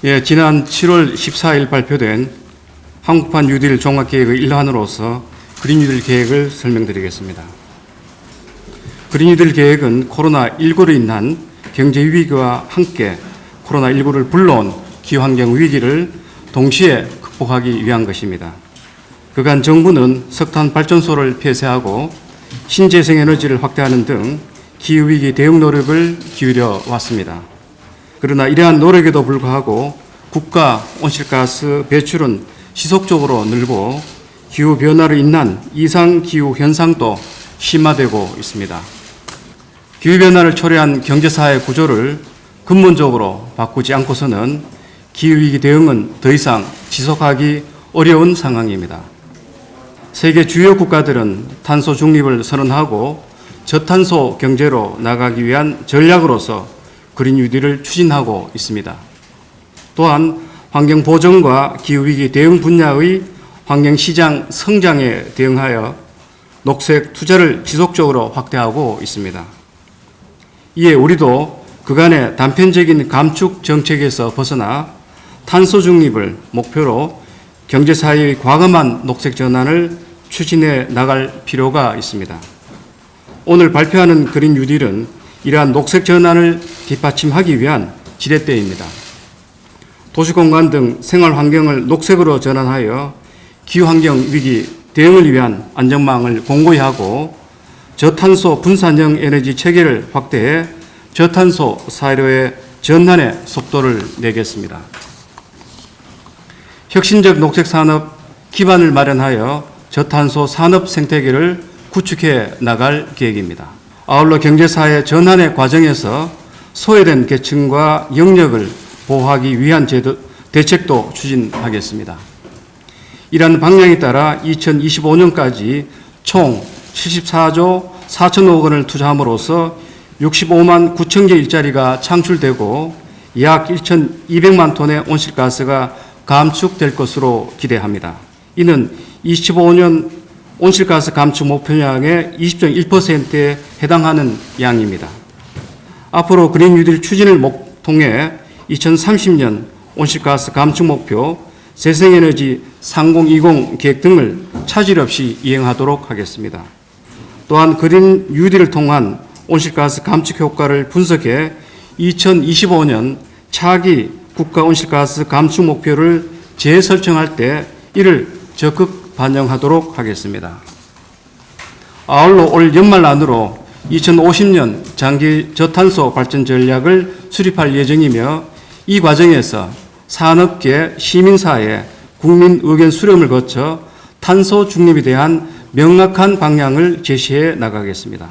예, 지난 7월 14일 발표된 한국판 뉴딜 종합계획의 일환으로서 그린 뉴딜 계획을 설명드리겠습니다. 그린 뉴딜 계획은 코로나19로 인한 경제 위기와 함께 코로나19를 불러온 기후환경 위기를 동시에 극복하기 위한 것입니다. 그간 정부는 석탄 발전소를 폐쇄하고 신재생에너지를 확대하는 등 기후위기 대응 노력을 기울여 왔습니다. 그러나 이러한 노력에도 불구하고 국가 온실가스 배출은 지속적으로 늘고 기후변화로 인한 이상기후 현상도 심화되고 있습니다. 기후변화를 초래한 경제사회 구조를 근본적으로 바꾸지 않고서는 기후위기 대응은 더 이상 지속하기 어려운 상황입니다. 세계 주요 국가들은 탄소 중립을 선언하고 저탄소 경제로 나가기 위한 전략으로서 그린 뉴딜을 추진하고 있습니다. 또한 환경 보전과 기후위기 대응 분야의 환경시장 성장에 대응하여 녹색 투자를 지속적으로 확대하고 있습니다. 이에 우리도 그간의 단편적인 감축 정책에서 벗어나 탄소 중립을 목표로 경제사회의 과감한 녹색 전환을 추진해 나갈 필요가 있습니다. 오늘 발표하는 그린 뉴딜은 이러한 녹색 전환을 뒷받침하기 위한 지렛대입니다. 도시공간 등 생활 환경을 녹색으로 전환하여 기후환경 위기 대응을 위한 안전망을 공고히 하고 저탄소 분산형 에너지 체계를 확대해 저탄소 사회로의 전환의 속도를 내겠습니다. 혁신적 녹색 산업 기반을 마련하여 저탄소 산업 생태계를 구축해 나갈 계획입니다. 아울러 경제사회 전환의 과정에서 소외된 계층과 영역을 보호하기 위한 대책도 추진하겠습니다. 이러한 방향에 따라 2025년까지 총 74조 4천억 원을 투자함으로써 65만 9천 개 일자리가 창출되고 약 1,200만 톤의 온실가스가 감축될 것으로 기대합니다. 이는 25년 온실가스 감축 목표량의 20.1%에 해당하는 양입니다. 앞으로 그린 뉴딜 추진을 통해 2030년 온실가스 감축 목표, 재생에너지 3020 계획 등을 차질 없이 이행하도록 하겠습니다. 또한 그린 뉴딜을 통한 온실가스 감축 효과를 분석해 2025년 차기 국가 온실가스 감축 목표를 재설정할 때 이를 적극 반영하도록 하겠습니다. 아울러 올 연말 안으로 2050년 장기 저탄소 발전 전략을 수립할 예정이며 이 과정에서 산업계, 시민사회, 국민 의견 수렴을 거쳐 탄소 중립에 대한 명확한 방향을 제시해 나가겠습니다.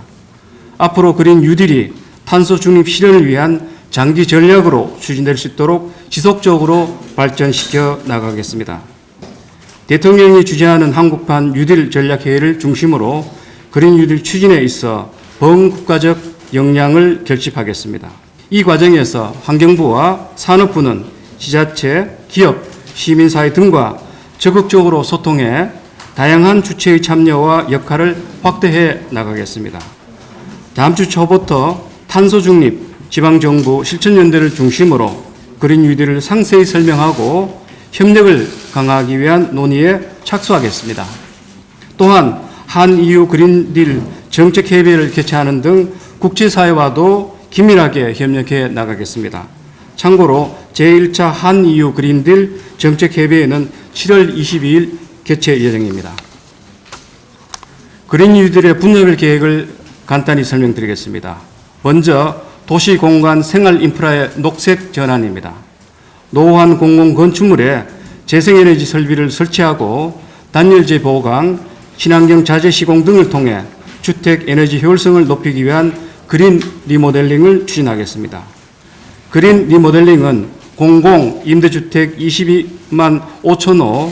앞으로 그린 뉴딜이 탄소 중립 실현을 위한 장기 전략으로 추진될 수 있도록 지속적으로 발전시켜 나가겠습니다. 대통령이 주재하는 한국판 뉴딜 전략회의를 중심으로 그린 뉴딜 추진에 있어 범국가적 역량을 결집하겠습니다. 이 과정에서 환경부와 산업부는 지자체, 기업, 시민사회 등과 적극적으로 소통해 다양한 주체의 참여와 역할을 확대해 나가겠습니다. 다음 주 초부터 탄소 중립 지방정부 실천연대를 중심으로 그린 뉴딜을 상세히 설명하고 협력을 강화하기 위한 논의에 착수하겠습니다. 또한 한EU 그린딜 정책협의회를 개최하는 등 국제사회와도 긴밀하게 협력해 나가겠습니다. 참고로 제1차 한EU 그린딜 정책협의회는 7월 22일 개최 예정입니다. 그린 뉴딜의 분야별 계획을 간단히 설명드리겠습니다. 먼저 도시공간 생활인프라의 녹색 전환입니다. 노후한 공공건축물에 재생에너지 설비를 설치하고 단열재 보강, 친환경 자재 시공 등을 통해 주택 에너지 효율성을 높이기 위한 그린 리모델링을 추진하겠습니다. 그린 리모델링은 공공 임대주택 22만 5천 호,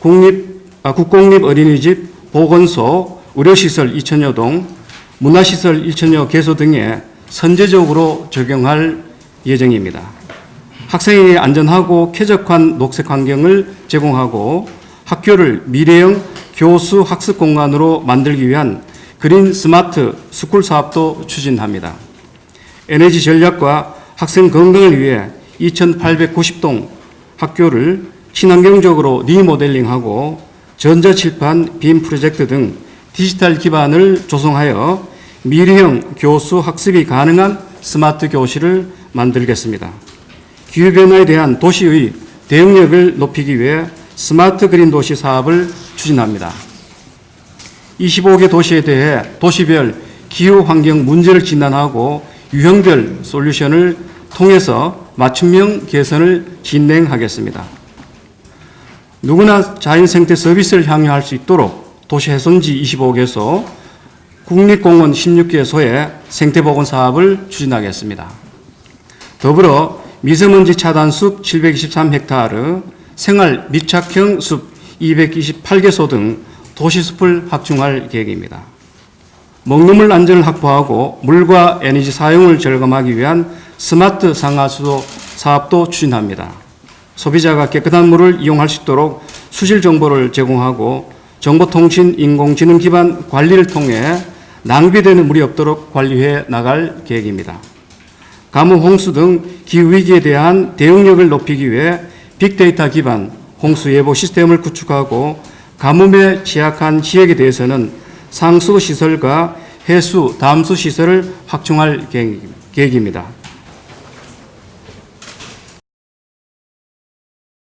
국공립 어린이집, 보건소, 의료시설 2천여 동, 문화시설 1천여 개소 등에 선제적으로 적용할 예정입니다. 학생에게 안전하고 쾌적한 녹색 환경을 제공하고 학교를 미래형 교수 학습 공간으로 만들기 위한 그린 스마트 스쿨 사업도 추진합니다. 에너지 전략과 학생 건강을 위해 2,890동 학교를 친환경적으로 리모델링하고 전자칠판, 빔 프로젝트 등 디지털 기반을 조성하여 미래형 교수 학습이 가능한 스마트 교실을 만들겠습니다. 기후변화에 대한 도시의 대응력을 높이기 위해 스마트 그린 도시 사업을 추진합니다. 25개 도시에 대해 도시별 기후 환경 문제를 진단하고 유형별 솔루션을 통해서 맞춤형 개선을 진행하겠습니다. 누구나 자연생태 서비스를 향유할 수 있도록 도시훼손지 25개소, 국립공원 16개소의 생태보건 사업을 추진하겠습니다. 더불어 미세먼지 차단 숲 723헥타르, 생활 밀착형 숲 228개소 등 도시숲을 확충할 계획입니다. 먹는물 안전을 확보하고 물과 에너지 사용을 절감하기 위한 스마트 상하수도 사업도 추진합니다. 소비자가 깨끗한 물을 이용할 수 있도록 수질 정보를 제공하고 정보통신 인공지능 기반 관리를 통해 낭비되는 물이 없도록 관리해 나갈 계획입니다. 가뭄, 홍수 등 기후위기에 대한 대응력을 높이기 위해 빅데이터 기반 홍수 예보 시스템을 구축하고 가뭄에 취약한 지역에 대해서는 상수 시설과 해수, 담수 시설을 확충할 계획입니다.